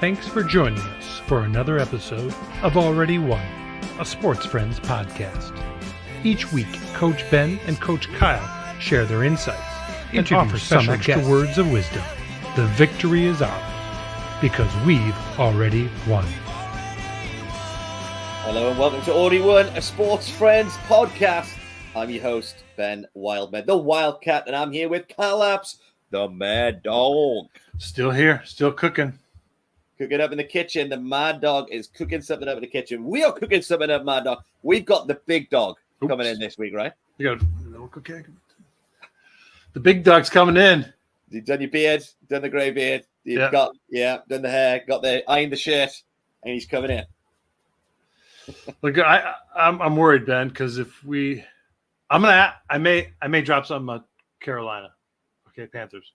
Thanks for joining us for another episode of Already Won, a Sports Friends podcast. Each week, Coach Ben and Coach Kyle share their insights and offer some extra words of wisdom. The victory is ours because we've already won. Hello and welcome to Already Won, a Sports Friends podcast. I'm your host, Ben Wildman, the Wildcat, and I'm here with Kyle Apps, the Mad Dog. Still here, still cooking. Cooking up in the kitchen. The Mad Dog is cooking something up in the kitchen. We are cooking something up, Mad Dog. We've got the big dog coming in this week, right? You got okay. The big dog's coming in. You've done your beard, done the grey beard. You've got done the hair, ironed the shirt, and he's coming in. Look, I'm worried, Ben, because I may drop something on Carolina. Okay, Panthers.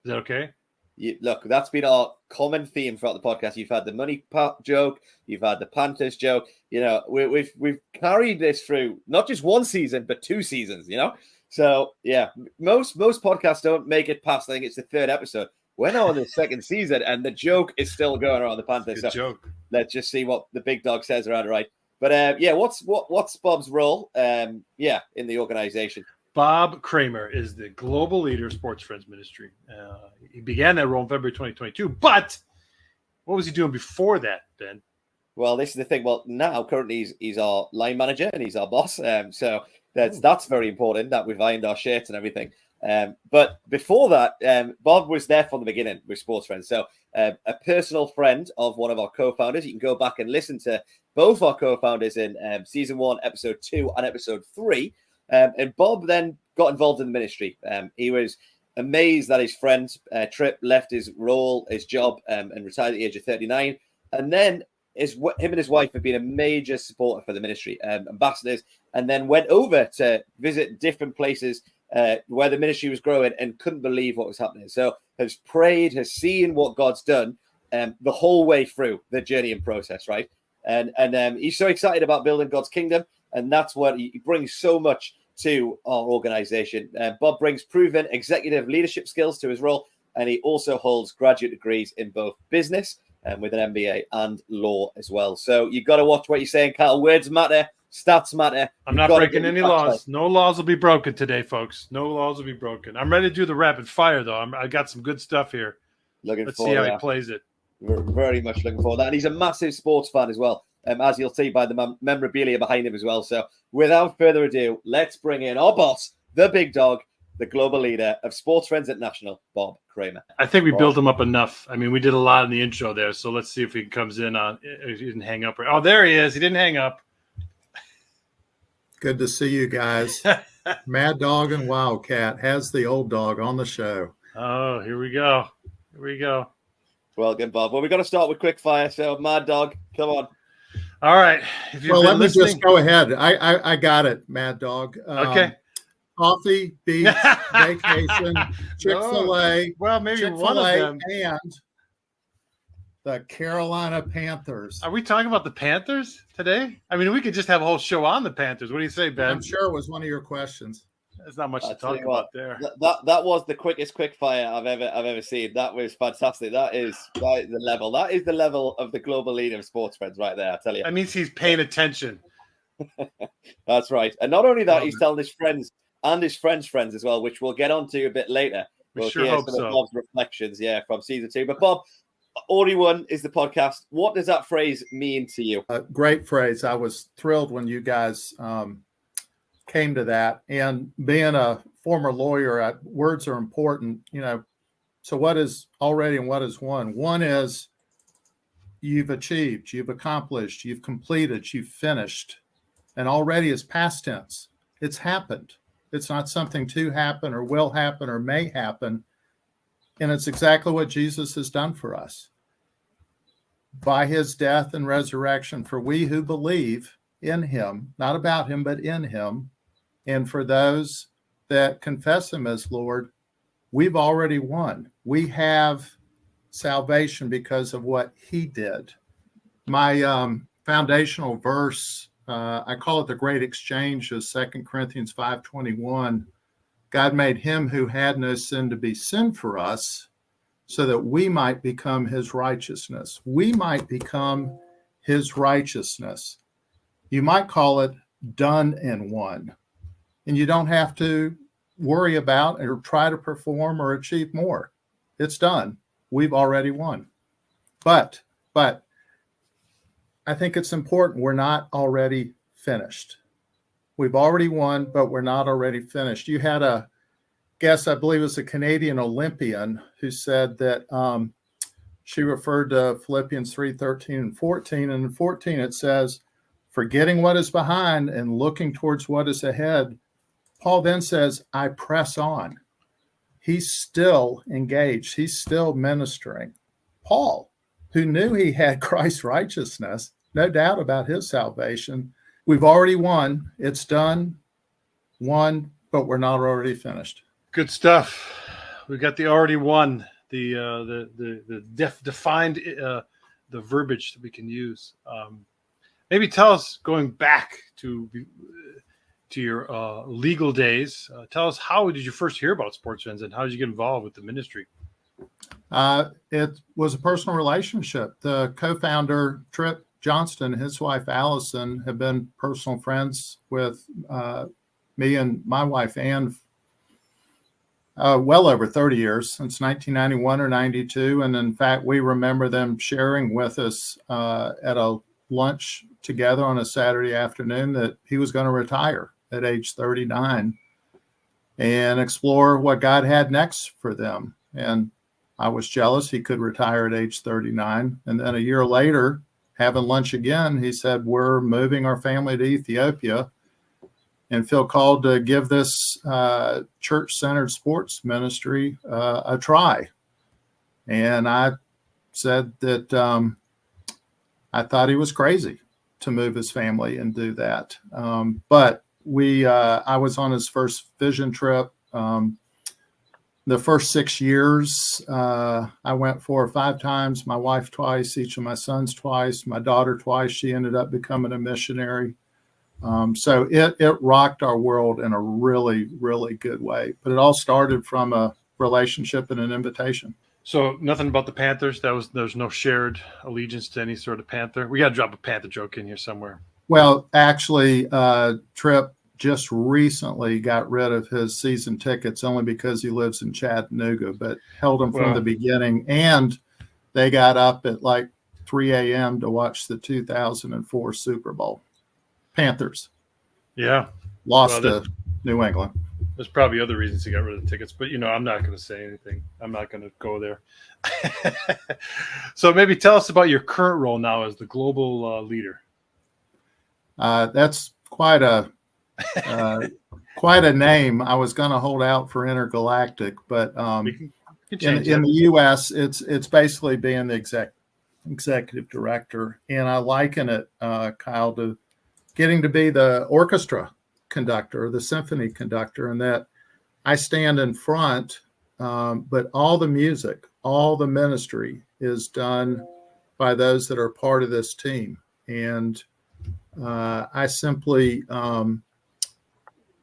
Is that okay? Look, that's been our common theme throughout the podcast. You've had the money pot joke, you've had the Panthers joke. You know, we've carried this through not just one season, but 2 seasons. You know, so yeah, most podcasts don't make it past. I think it's the 3rd episode. We're now on the 2nd season, and the joke is still going around the Panthers. Good joke. Let's just see what the big dog says around it, right? But what's Bob's role? In the organization. Bob Cramer is the global leader of Sports Friends Ministry. He began that role in February 2022. But what was he doing before that, Ben? Well, this is the thing. Well, now currently he's our line manager and he's our boss. So that's very important that we've ironed our shirts and everything. But before that, Bob was there from the beginning with Sports Friends. So a personal friend of one of our co-founders. You can go back and listen to both our co-founders in season 1, episode 2 and episode 3. And Bob then got involved in the ministry. He was amazed that his friend Tripp left his role, his job, and retired at the age of 39. And then him and his wife have been a major supporter for the ministry, ambassadors, and then went over to visit different places where the ministry was growing and couldn't believe what was happening. So has prayed, has seen what God's done the whole way through the journey and process, right? And he's so excited about building God's kingdom. And that's what he brings so much to our organization. Bob brings proven executive leadership skills to his role, and he also holds graduate degrees in both business with an MBA and law as well. So you've got to watch what you're saying, Carl. Words matter, stats matter. I'm not breaking any laws. No laws will be broken today, folks. No laws will be broken. I'm ready to do the rapid fire, though. I got some good stuff here. Let's see how he plays it. We're very much looking forward to that. And he's a massive sports fan as well. As you'll see by the memorabilia behind him as well. So without further ado, let's bring in our boss, the big dog, the global leader of Sports Friends International, Bob Cramer. I think we built him up enough. I mean, we did a lot in the intro there. So let's see if he comes in on, if he didn't hang up. Oh, there he is. He didn't hang up. Good to see you guys. Mad Dog and Wildcat has the old dog on the show. Oh, here we go. Here we go. Welcome, Bob. Well, we've got to start with quick fire. So Mad Dog, come on. All right. Let me just go ahead. I got it, Mad Dog. Okay. Coffee, beach, vacation, Chick-fil-A. Well, maybe Chick-fil-A one of them. And the Carolina Panthers. Are we talking about the Panthers today? I mean, we could just have a whole show on the Panthers. What do you say, Ben? I'm sure it was one of your questions. There's not much to talk about there. That was the quickest quick fire I've ever seen. That was fantastic. That is the level. That is the level of the global leader of Sports Friends right there. I tell you. That means he's paying attention. That's right. And not only that, he's telling his friends and his friends' friends as well, which we'll get onto a bit later. We'll sure hope some so. of Bob's reflections, from season 2. But Bob, Already Won is the podcast. What does that phrase mean to you? Great phrase. I was thrilled when you guys came to that. And being a former lawyer, words are important, So what is already and what is won? One is you've achieved, you've accomplished, you've completed, you've finished. And already is past tense. It's happened. It's not something to happen or will happen or may happen. And it's exactly what Jesus has done for us. By his death and resurrection, for we who believe in him, not about him, but in him, and for those that confess him as Lord, we've already won. We have salvation because of what he did. My foundational verse, I call it the great exchange, is 2 Corinthians 5:21. God made him who had no sin to be sin for us, so that we might become his righteousness. We might become his righteousness. You might call it done in one. And you don't have to worry about or try to perform or achieve more. It's done. We've already won. But I think it's important we're not already finished. We've already won, but we're not already finished. You had a guest, I believe it was a Canadian Olympian, who said that she referred to Philippians 3:13 and 14. And in 14 it says, forgetting what is behind and looking towards what is ahead. Paul then says, I press on. He's still engaged. He's still ministering. Paul, who knew he had Christ's righteousness, no doubt about his salvation. We've already won. It's done, won, but we're not already finished. Good stuff. We got the already won, the defined the verbiage that we can use. Maybe tell us, going back to your legal days, tell us, how did you first hear about Sports Friends and how did you get involved with the ministry? It was a personal relationship. The co-founder, Trip Johnston, his wife, Allison, have been personal friends with me and my wife, Ann, well over 30 years, since 1991 or 92. And in fact, we remember them sharing with us at a lunch together on a Saturday afternoon that he was going to retire at age 39 and explore what God had next for them. And I was jealous he could retire at age 39. And then a year later, having lunch again, he said, we're moving our family to Ethiopia and feel called to give this church-centered sports ministry a try. And I said that I thought he was crazy to move his family and do that. But I was on his first vision trip. The first 6 years, I went 4 or 5 times, my wife twice, each of my sons twice, my daughter twice. She ended up becoming a missionary. So it rocked our world in a really, really good way. But it all started from a relationship and an invitation. So nothing about the Panthers? There's no shared allegiance to any sort of Panther? We got to drop a Panther joke in here somewhere. Well, actually, Tripp just recently got rid of his season tickets only because he lives in Chattanooga, but held them from the beginning. And they got up at like 3 a.m. to watch the 2004 Super Bowl. Panthers. Yeah. Lost to New England. There's probably other reasons he got rid of the tickets, but, I'm not going to say anything. I'm not going to go there. So maybe tell us about your current role now as the global leader. That's quite a name. I was going to hold out for intergalactic, but in the U.S., it's basically being the executive director, and I liken it, Kyle, to getting to be the orchestra conductor, the symphony conductor, and that I stand in front, but all the music, all the ministry is done by those that are part of this team, and I simply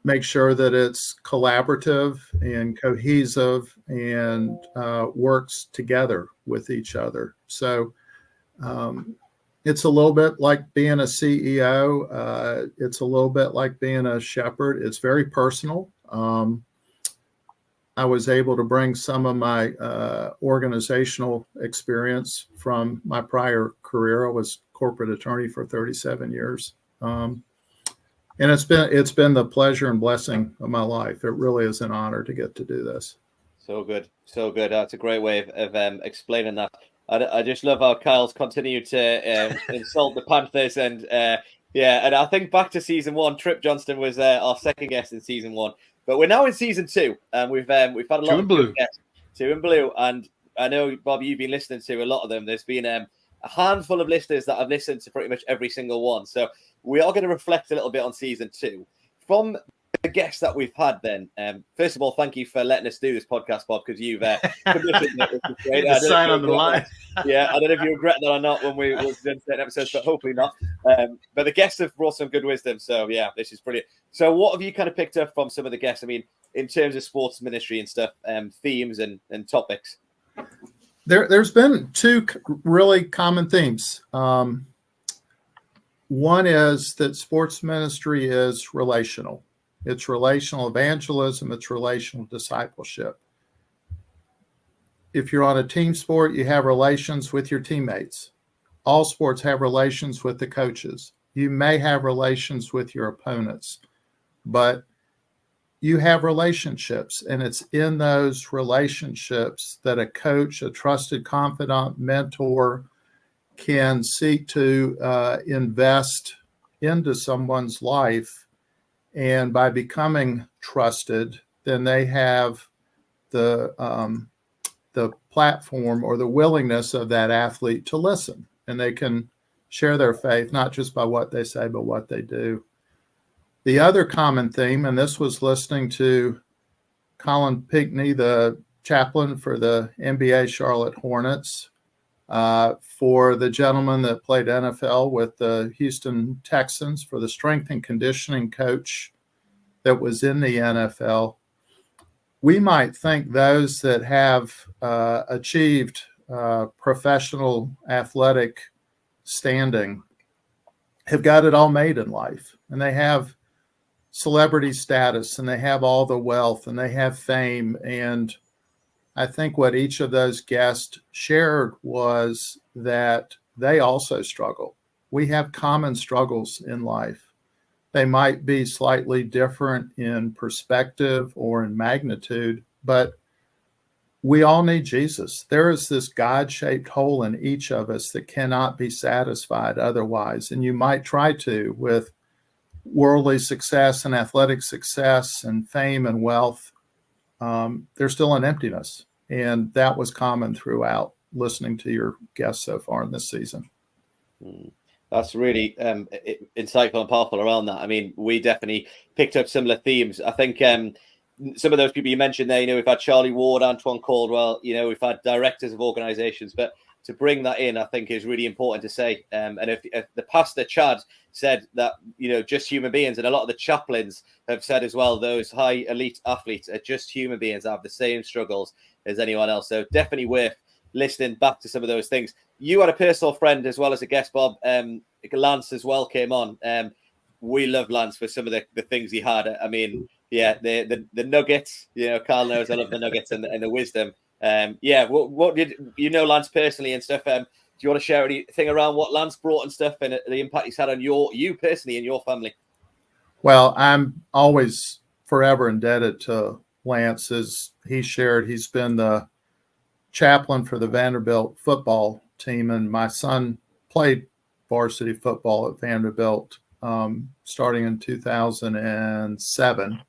make sure that it's collaborative and cohesive and works together with each other. So it's a little bit like being a CEO. It's a little bit like being a shepherd. It's very personal. I was able to bring some of my organizational experience from my prior career. I was corporate attorney for 37 years. And it's been the pleasure and blessing of my life. It really is an honor to get to do this. So good. That's a great way of explaining that. I just love how Kyle's continued to insult the Panthers, and and I think back to season 1, Trip Johnston was our second guest in season 1, but we're now in season 2, and we've had a lot of good guests, 2 in blue, and I know, Bob, you've been listening to a lot of them. There's been a handful of listeners that have listened to pretty much every single one, so we are going to reflect a little bit on season 2 from the guests that we've had. Then, first of all, thank you for letting us do this podcast, Bob, because you've commissioned it, which is great. The sign on the line. I don't know if you regret that or not when we was doing certain episodes, but hopefully not. But the guests have brought some good wisdom, so yeah, this is brilliant. So, what have you kind of picked up from some of the guests? I mean, in terms of sports ministry and stuff, themes and topics. There's been two really common themes. One is that sports ministry is relational. It's relational evangelism. It's relational discipleship. If you're on a team sport, you have relations with your teammates. All sports have relations with the coaches. You may have relations with your opponents, but you have relationships, and it's in those relationships that a coach, a trusted confidant, mentor can seek to invest into someone's life. And by becoming trusted, then they have the platform or the willingness of that athlete to listen, and they can share their faith, not just by what they say, but what they do. The other common theme, and this was listening to Colin Pinckney, the chaplain for the NBA Charlotte Hornets, for the gentleman that played NFL with the Houston Texans, for the strength and conditioning coach that was in the NFL. We might think those that have achieved professional athletic standing have got it all made in life, and they have celebrity status, and they have all the wealth, and they have fame. And I think what each of those guests shared was that they also struggle. We have common struggles in life. They might be slightly different in perspective or in magnitude, but we all need Jesus. There is this God-shaped hole in each of us that cannot be satisfied otherwise. And you might try to with worldly success and athletic success and fame and wealth. There's still an emptiness. And that was common throughout listening to your guests so far in this season. That's really insightful and powerful around that. I mean, we definitely picked up similar themes. I think some of those people you mentioned there, we've had Charlie Ward, Antoine Caldwell, we've had directors of organizations, but to bring that in, I think is really important to say. And if the pastor Chad said that, just human beings, and a lot of the chaplains have said as well, those high elite athletes are just human beings, have the same struggles as anyone else. So definitely worth listening back to some of those things. You had a personal friend as well as a guest, Bob. Lance as well came on. We love Lance for some of the things he had. I mean, yeah, the nuggets, Carl knows I love the nuggets and the wisdom. What did Lance personally and stuff? Do you want to share anything around what Lance brought and stuff, and the impact he's had on you personally and your family? Well, I'm always forever indebted to Lance. As he shared, he's been the chaplain for the Vanderbilt football team, and my son played varsity football at Vanderbilt starting in 2007.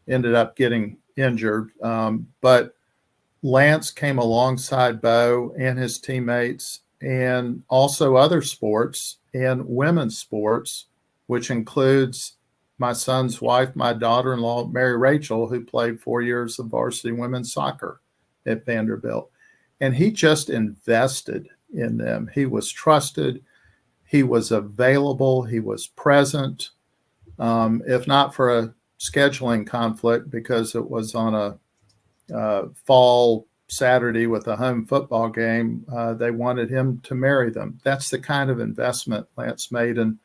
Ended up getting injured, but Lance came alongside Bo and his teammates, and also other sports and women's sports, which includes my son's wife, my daughter-in-law, Mary Rachel, who played 4 years of varsity women's soccer at Vanderbilt. And he just invested in them. He was trusted. He was available. He was present. If not for a scheduling conflict, because it was on a fall Saturday with a home football game, they wanted him to marry them. That's the kind of investment Lance made, and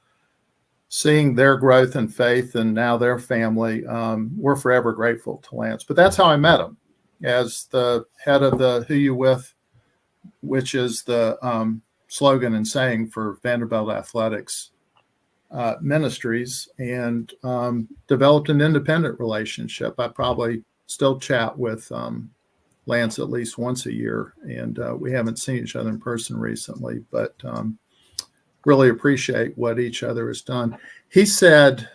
seeing their growth and faith and now their family, we're forever grateful to Lance. But that's how I met him, as the head of the Who You With, which is the slogan and saying for Vanderbilt Athletics Ministries, and developed an independent relationship. I probably still chat with Lance at least once a year, and we haven't seen each other in person recently, but really appreciate what each other has done. He said,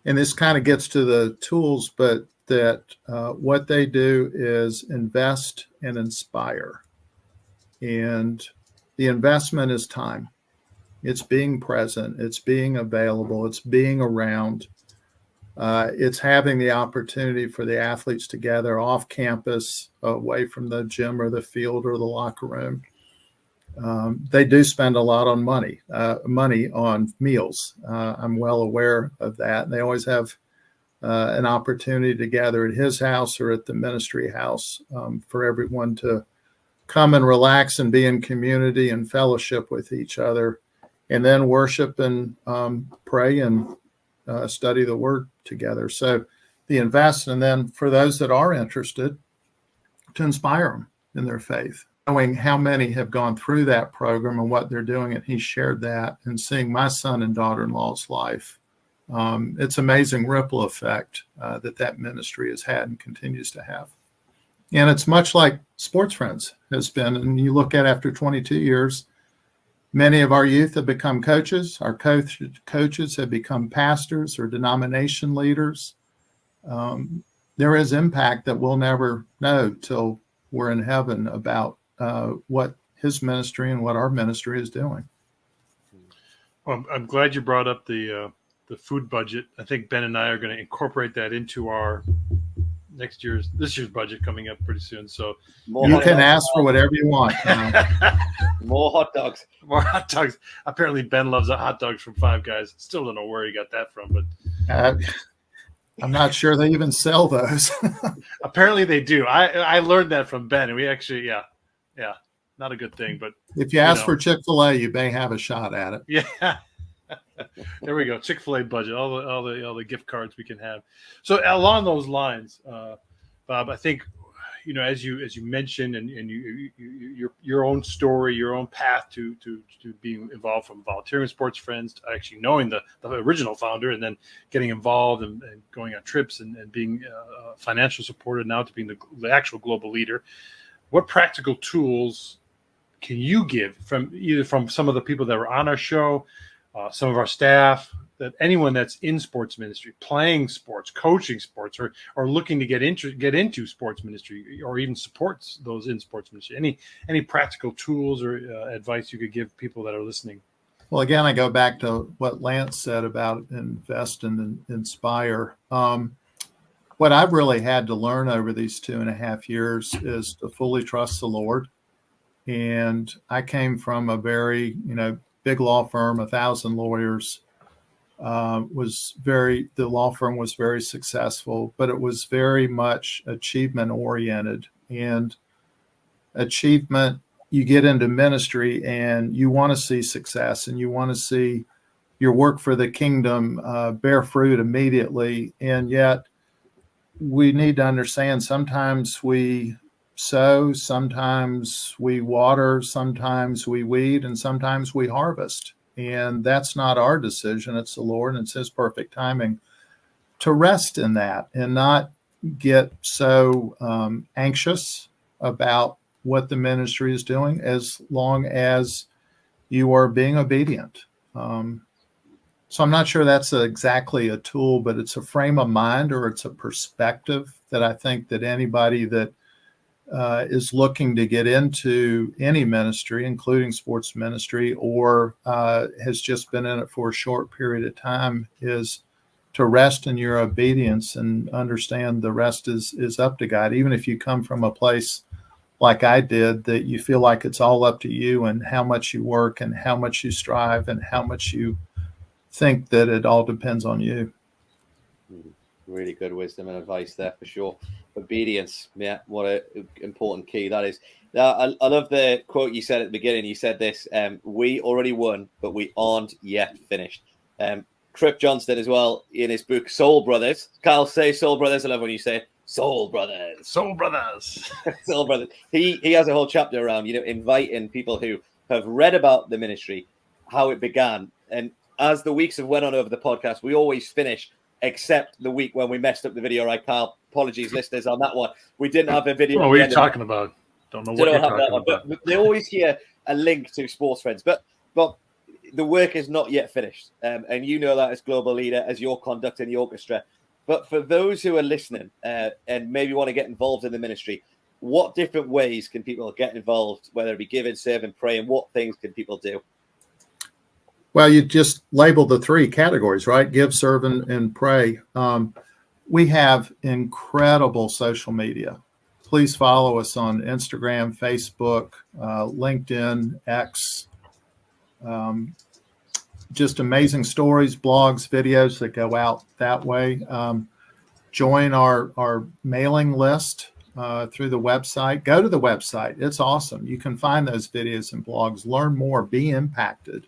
and this kind of gets to the tools, but that what they do is invest and inspire. And the investment is time. It's being present. It's being available. It's being around. It's having the opportunity for the athletes to gather off campus, away from the gym or the field or the locker room. They do spend a lot on money on meals. I'm well aware of that. They always have an opportunity to gather at his house or at the ministry house for everyone to come and relax and be in community and fellowship with each other, and then worship and pray and study the word together. So the invest, and then for those that are interested, to inspire them in their faith, knowing how many have gone through that program and what they're doing. And he shared that, and seeing my son and daughter-in-law's life. It's amazing ripple effect that ministry has had and continues to have. And it's much like Sports Friends has been. And you look at after 22 years, many of our youth have become coaches. Our coaches have become pastors or denomination leaders. There is impact that we'll never know till we're in heaven about what his ministry and what our ministry is doing. Well, I'm glad you brought up the food budget. I think Ben and I are going to incorporate that into our this year's budget coming up pretty soon. So you can ask for whatever you want. More hot dogs. More hot dogs. Apparently Ben loves the hot dogs from Five Guys. Still don't know where he got that from, but I'm not sure they even sell those. Apparently they do. I learned that from Ben, and we actually, yeah, not a good thing. But if you ask for Chick-fil-A, you may have a shot at it. Yeah. There we go. Chick-fil-A budget, all the gift cards we can have. So along those lines, Bob, I think, as you mentioned, and your own story, your own path to being involved, from volunteering Sports Friends to actually knowing the original founder, and then getting involved and going on trips and being financial supported, now to being the actual global leader. What practical tools can you give from some of the people that were on our show, some of our staff, that anyone that's in sports ministry, playing sports, coaching sports, or looking to get into sports ministry, or even supports those in sports ministry? Any practical tools or advice you could give people that are listening? Well, again, I go back to what Lance said about invest and inspire. What I've really had to learn over these 2.5 years is to fully trust the Lord. And I came from a very, big law firm, 1,000 lawyers. The law firm was very successful, but it was very much achievement oriented. And achievement, you get into ministry and you want to see success, and you want to see your work for the kingdom bear fruit immediately. And yet we need to understand, sometimes we sow, sometimes we water, sometimes we weed, and sometimes we harvest. And that's not our decision. It's the Lord, and it's his perfect timing. To rest in that and not get so anxious about what the ministry is doing, as long as you are being obedient. So I'm not sure that's exactly a tool, but it's a frame of mind, or it's a perspective that I think that anybody that is looking to get into any ministry, including sports ministry, or has just been in it for a short period of time, is to rest in your obedience and understand the rest is up to God. Even if you come from a place like I did, that you feel like it's all up to you, and how much you work and how much you strive and how much you think that it all depends on you. Really good wisdom and advice there, for sure. Obedience, yeah, what an important key that is. I love the quote you said at the beginning. You said this: "We already won, but we aren't yet finished." Crip Johnston as well, in his book Soul Brothers. Kyle, say Soul Brothers. I love when you say Soul Brothers. Soul Brothers. Soul Brothers. He has a whole chapter around inviting people who have read about the ministry, how it began, and as the weeks have went on over the podcast, we always finish, except the week when we messed up the video, right, Kyle? Apologies, listeners, on that one. We didn't have a video. What are you talking about? Don't know what you're talking about. But they always hear a link to Sports Friends. But the work is not yet finished. And you know that as global leader, as you're conducting the orchestra. But for those who are listening and maybe want to get involved in the ministry, what different ways can people get involved, whether it be giving, serving, praying? What things can people do? Well, you just labeled the 3 categories, right? Give, serve, and pray. We have incredible social media. Please follow us on Instagram, Facebook, LinkedIn, X. Just amazing stories, blogs, videos that go out that way. Join our mailing list. through the website. Go to the website. It's awesome. You can find those videos and blogs. Learn more. Be impacted.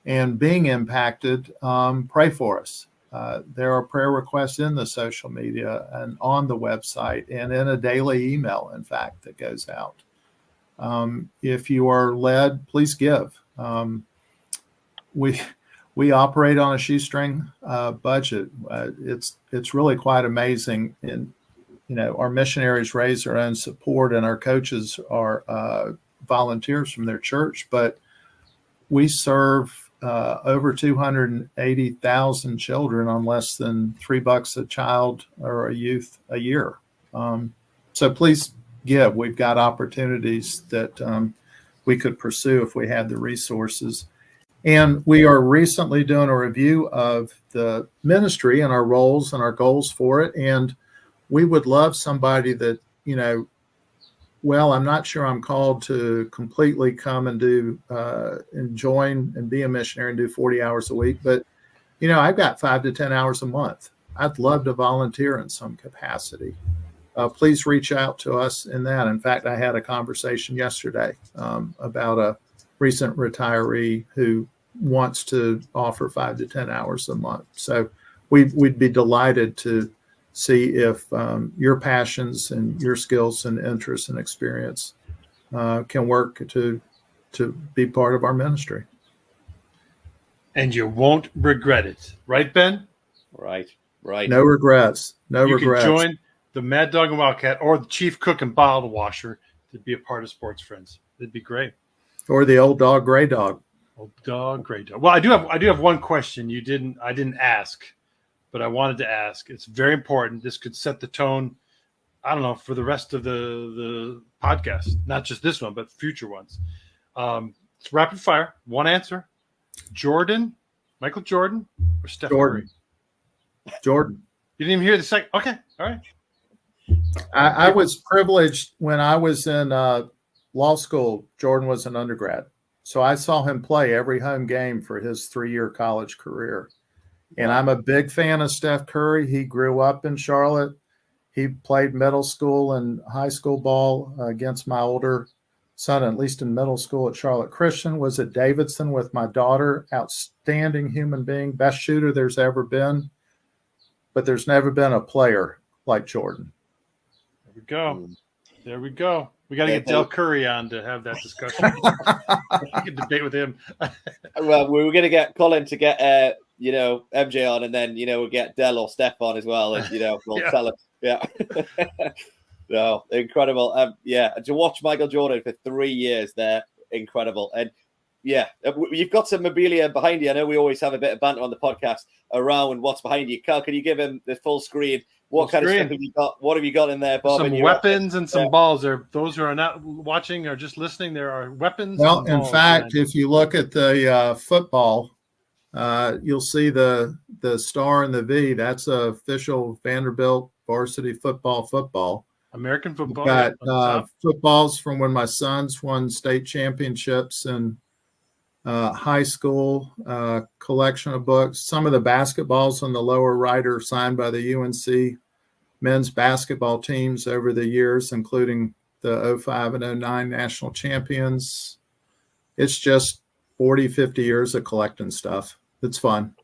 And being impacted, pray for us. There are prayer requests in the social media and on the website and in a daily email, in fact, that goes out. If you are led, please give. We operate on a shoestring budget. It's really quite amazing. And our missionaries raise their own support, and our coaches are volunteers from their church. But we serve over 280,000 children on less than $3 a child or a youth a year. So please give. We've got opportunities that we could pursue if we had the resources. And we are recently doing a review of the ministry and our roles and our goals for it. And we would love somebody that, well, I'm not sure I'm called to completely come and do and join and be a missionary and do 40 hours a week. But, I've got 5 to 10 hours a month. I'd love to volunteer in some capacity. Please reach out to us in that. In fact, I had a conversation yesterday about a recent retiree who wants to offer 5 to 10 hours a month. So we'd be delighted to see if your passions and your skills and interests and experience can work to be part of our ministry. And you won't regret it. Right, Ben? Right. No regrets. No regrets. You can join the Mad Dog and Wildcat or the Chief Cook and Bottle Washer to be a part of Sports Friends. It'd be great. Or the old dog, gray dog. Old dog, gray dog. Well, I do have one question I didn't ask, but I wanted to ask. It's very important. This could set the tone, I don't know, for the rest of the podcast. Not just this one, but future ones. It's rapid fire. One answer. Michael Jordan or Steph Curry? Jordan. You didn't even hear the second? Okay. All right. I was privileged when I was in law school. Jordan was an undergrad. So I saw him play every home game for his 3-year college career. And I'm a big fan of Steph Curry. He grew up in Charlotte. He played middle school and high school ball against my older son, at least in middle school at Charlotte Christian, was at Davidson with my daughter. Outstanding human being, best shooter there's ever been. But there's never been a player like Jordan. There we go. We got to get Del Curry on to have that discussion. We can debate with him. Well, we were going to get Colin to get, MJ on, and then, we'll get Del or Steph on as well. And, we'll tell him. Yeah. No, incredible. To watch Michael Jordan for 3 years there, incredible. And yeah, you've got some memorabilia behind you. I know we always have a bit of banter on the podcast around what's behind you. Carl, can you give him the full screen? What kind of stuff have you got? What have you got in there, Bob? Some weapons and some balls. Those who are not watching or just listening, there are weapons. Well, in fact, if you look at the football, you'll see the star and the V. That's official Vanderbilt varsity football. American football. We've got footballs from when my sons won state championships and high school, collection of books. Some of the basketballs on the lower right are signed by the UNC men's basketball teams over the years, including the 05 and 09 national champions. It's just 40, 50 years of collecting stuff. It's fun.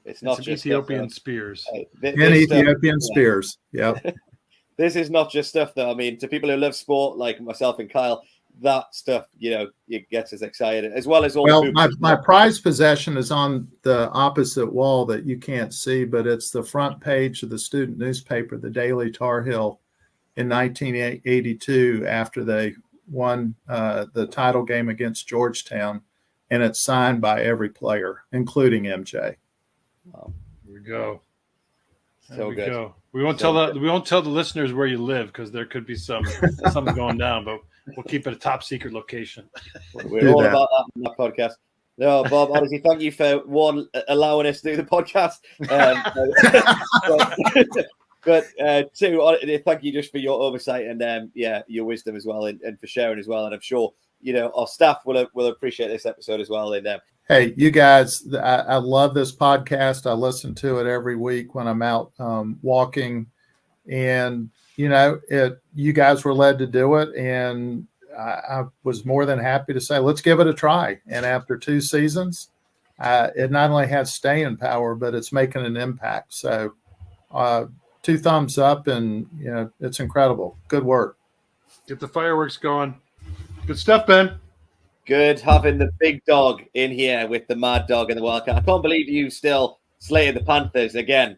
It's not just Ethiopian spears. Ethiopian spears. Yep. This is not just stuff, though. I mean, to people who love sport like myself and Kyle, that stuff, it gets us excited, as well as all. Well, my prized possession is on the opposite wall that you can't see, but it's the front page of the student newspaper, the Daily Tar Heel, in 1982 after they won the title game against Georgetown, and it's signed by every player, including MJ. Wow. Here we go. So good. Go. We won't tell the listeners where you live because there could be something going down, but we'll keep it a top secret location. We're all about that on that podcast. No, Bob, honestly, thank you for allowing us to do the podcast. But two, thank you just for your oversight and your wisdom as well, and for sharing as well. And I'm sure our staff will appreciate this episode as well. And hey, you guys, I love this podcast. I listen to it every week when I'm out walking, and you guys were led to do it, and I was more than happy to say, let's give it a try. And after 2 seasons, it not only has staying power, but it's making an impact. So 2 thumbs up, and it's incredible. Good work. Get the fireworks going. Good stuff, Ben. Good having the big dog in here with the mad dog and the Wildcat. I can't believe you still slated the Panthers again.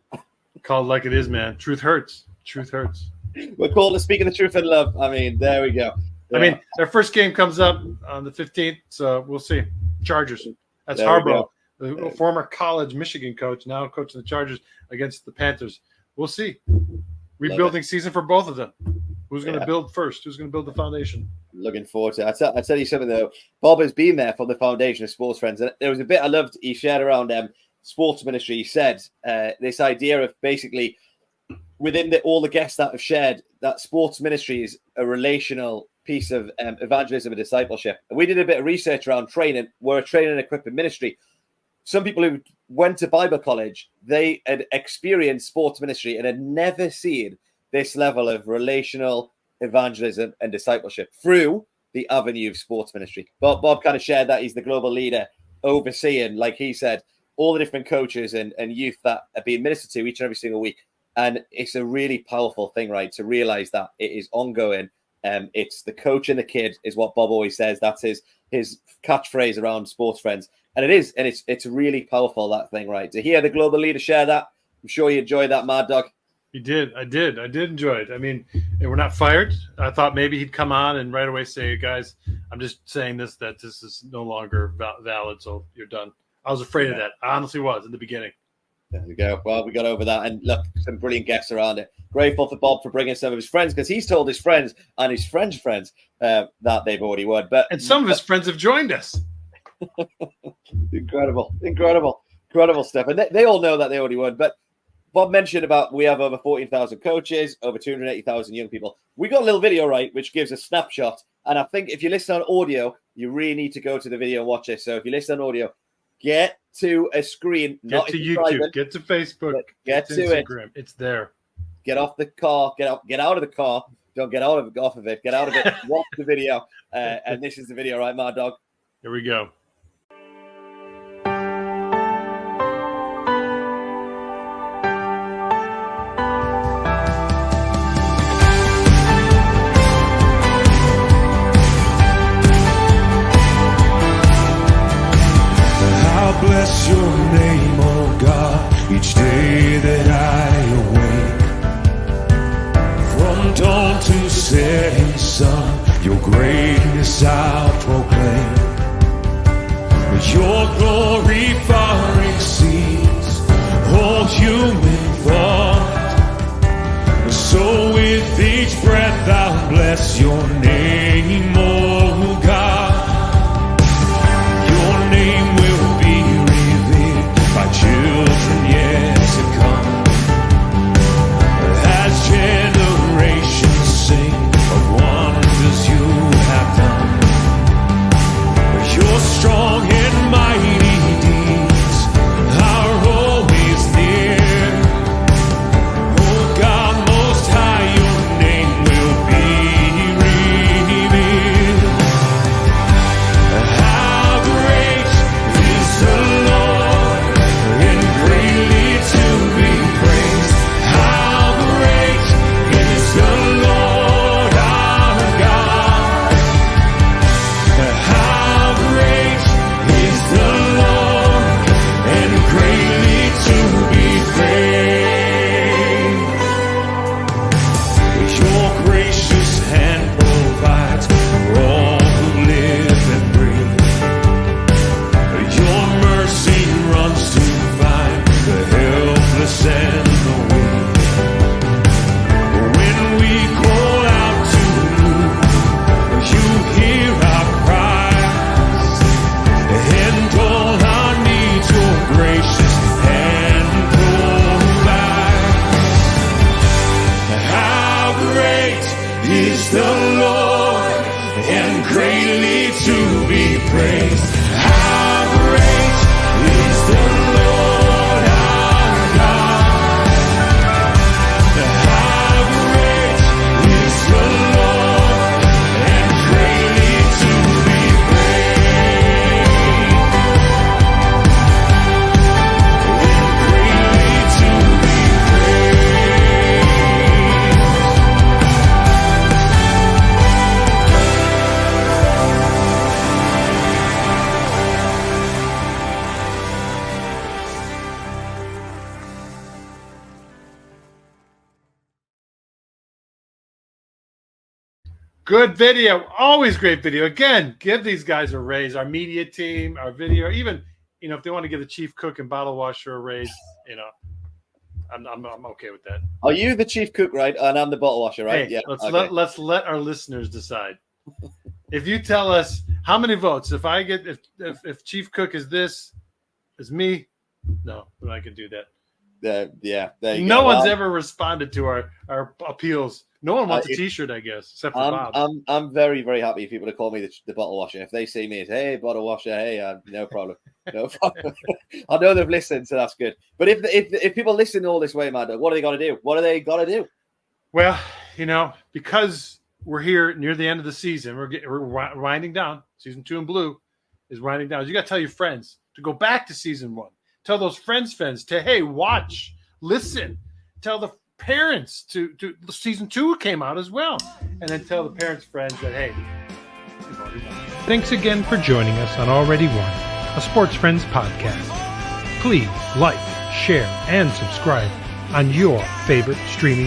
Called like it is, man. Truth hurts. Truth hurts. We're called to speaking the truth in love. I mean, there we go. Yeah. I mean, their first game comes up on the 15th, so we'll see. Chargers. That's Harbaugh, the former college Michigan coach, now coaching the Chargers against the Panthers. We'll see. Rebuilding season for both of them. Who's going to build first? Who's going to build the foundation? Looking forward to it. I tell you something, though. Bob has been there for the foundation of Sports Friends. And there was a bit I loved he shared around sports ministry. He said this idea of basically within all the guests that have shared that sports ministry is a relational piece of evangelism and discipleship. And we did a bit of research around training. We're a training and equipment ministry. Some people who went to Bible college, they had experienced sports ministry and had never seen this level of relational evangelism and discipleship through the avenue of sports ministry. Bob kind of shared that he's the global leader overseeing, like he said, all the different coaches and youth that are being ministered to each and every single week. And it's a really powerful thing, right, to realize that it is ongoing. It's the coach and the kid is what Bob always says. That's his catchphrase around Sports Friends. And it is, and it's really powerful, that thing, right? To hear the global leader share that, I'm sure you enjoyed that, Mad Dog. He did. I did enjoy it. I mean, we're not fired. I thought maybe he'd come on and right away say, guys, I'm just saying that this is no longer valid, so you're done. I was afraid of that. I honestly was in the beginning. There we go. Well, we got over that. And look, some brilliant guests around it. Grateful for Bob for bringing some of his friends, because he's told his friends and his friends' friends that they've already won. And some of his friends have joined us. Incredible stuff. And they all know that they already won. But Bob mentioned about we have over 14,000 coaches, over 280,000 young people. We got a little video, right, which gives a snapshot. And I think if you listen on audio, you really need to go to the video and watch it. So if you listen on audio, get to a screen. Get to YouTube. Get to Facebook. Get to Instagram. It's there. Get off the car. Get out of the car. Don't get off of it. Get out of it. Watch the video. And this is the video, right, Mad Dog? Here we go. Bless your name, oh God, each day that I awake. From dawn to setting sun, your greatness I'll proclaim. Your glory far exceeds all human thought. So with each breath I'll bless your name, oh God. Your name will by children yet to come, as generations sing of wonders you have done. Your strong and mighty deeds are always near. Oh God, most high, your name will be Good video. Always great video. Again, give these guys a raise. Our media team, our video, even, if they want to give the chief cook and bottle washer a raise, I'm okay with that. Are you the chief cook, right? And I'm the bottle washer, right? Hey, Yeah. let's let our listeners decide. If you tell us how many votes, if chief cook is me, no, I can do that. No one's ever responded to our appeals. No one wants a T-shirt, I guess, except for Bob. I'm very, very happy for people to call me the bottle washer. If they see me as, hey, bottle washer, hey, no problem. No problem. I know they've listened, so that's good. But if people listen all this way, man, what are they going to do? What are they got to do? Well, because we're here near the end of the season, we're winding down. Season 2 in blue is winding down. You got to tell your friends to go back to season 1. Tell those friends to, hey, watch, listen. Tell the parents to season 2 came out as well. And then tell the parents' friends that, hey, we've already won. Thanks again for joining us on Already Won, a Sports Friends podcast. Please like, share, and subscribe on your favorite streaming